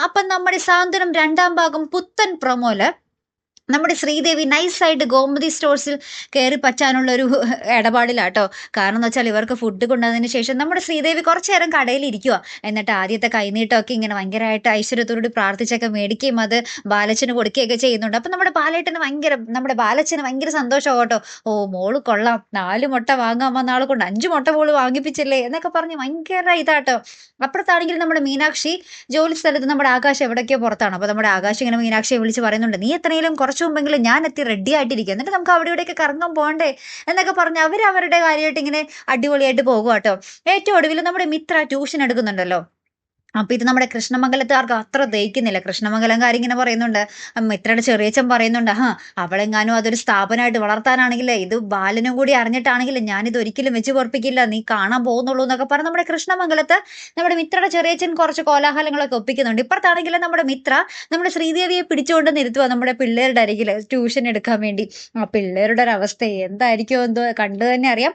അപ്പം നമ്മുടെ സാന്ത്വനം 2ാം ഭാഗം പുത്തൻ പ്രൊമോല് നമ്മുടെ ശ്രീദേവി നൈസായിട്ട് ഗോമതി സ്റ്റോഴ്സിൽ കയറി പറ്റാനുള്ള ഒരു ഇടപാടിലാട്ടോ. കാരണം എന്ന് വെച്ചാൽ ഇവർക്ക് ഫുഡ് കൊണ്ടുവന്നതിന് ശേഷം നമ്മുടെ ശ്രീദേവി കുറച്ചു നേരം കടയിലിരിക്കുക. എന്നിട്ട് ആദ്യത്തെ കൈനീട്ടമൊക്കെ ഇങ്ങനെ ഭയങ്കരമായിട്ട് ഐശ്വര്യത്തോട് പ്രാർത്ഥിച്ചൊക്കെ മേടിക്കുകയും അത് ബാലച്ചന് കൊടുക്കുകയൊക്കെ ചെയ്യുന്നുണ്ട്. അപ്പം നമ്മുടെ ബാലച്ചന് ഭയങ്കര സന്തോഷമാവും കേട്ടോ. ഓ മോള് കൊള്ളാം, 4 മുട്ട വാങ്ങാൻ വന്ന ആളെ കൊണ്ട് 5 മുട്ട മോള് വാങ്ങിപ്പിച്ചില്ലേ എന്നൊക്കെ പറഞ്ഞ് ഭയങ്കര ഇതാട്ടോ. അപ്പുറത്താണെങ്കിൽ നമ്മുടെ മീനാക്ഷി ജോലി സ്ഥലത്ത് നമ്മുടെ ആകാശ് എവിടേക്കോ പുറത്താണ്. അപ്പോൾ നമ്മുടെ ആകാശ് ഇങ്ങനെ മീനാക്ഷിയെ വിളിച്ച് പറയുന്നുണ്ട്, നീ എത്രയും കുറച്ച് മുമ്പെങ്കിലും ഞാൻ എത്തി റെഡി ആയിട്ടിരിക്കുക, എന്നിട്ട് നമുക്ക് അവിടെ ഇവിടെയൊക്കെ കറങ്ങാൻ പോകണ്ടേ എന്നൊക്കെ പറഞ്ഞ് അവരുടെ കാര്യമായിട്ട് ഇങ്ങനെ അടിപൊളിയായിട്ട് പോകുക കേട്ടോ. ഏറ്റവും ഒടുവിൽ നമ്മുടെ മിത്ര ട്യൂഷൻ എടുക്കുന്നുണ്ടല്ലോ. അപ്പൊ ഇത് നമ്മുടെ കൃഷ്ണമംഗലത്തുകാർക്ക് അത്ര ദഹിക്കുന്നില്ല. കൃഷ്ണമംഗലംകാർ ഇങ്ങനെ പറയുന്നുണ്ട്, മിത്രയുടെ ചെറിയച്ഛൻ പറയുന്നുണ്ട്, അവളെങ്ങാനും അതൊരു സ്ഥാപനമായിട്ട് വളർത്താനാണെങ്കിലേ ഇത് ബാലനും കൂടി അറിഞ്ഞിട്ടാണെങ്കിൽ ഞാനിത് ഒരിക്കലും വെച്ച് പൊറപ്പിക്കില്ല, നീ കാണാൻ പോകുന്നുള്ളൂ എന്നൊക്കെ പറഞ്ഞ് നമ്മുടെ കൃഷ്ണമംഗലത്ത് നമ്മുടെ മിത്രയുടെ ചെറിയച്ഛൻ കുറച്ച് കോലാഹലങ്ങളൊക്കെ ഒപ്പിക്കുന്നുണ്ട്. ഇപ്പുറത്താണെങ്കിലും നമ്മുടെ മിത്ര നമ്മുടെ ശ്രീദേവിയെ പിടിച്ചുകൊണ്ട് നിർത്തുക നമ്മുടെ പിള്ളേരുടെ അരികിൽ ട്യൂഷൻ എടുക്കാൻ വേണ്ടി. ആ പിള്ളേരുടെ ഒരു അവസ്ഥ എന്തായിരിക്കും എന്തോ കണ്ടു തന്നെ അറിയാം.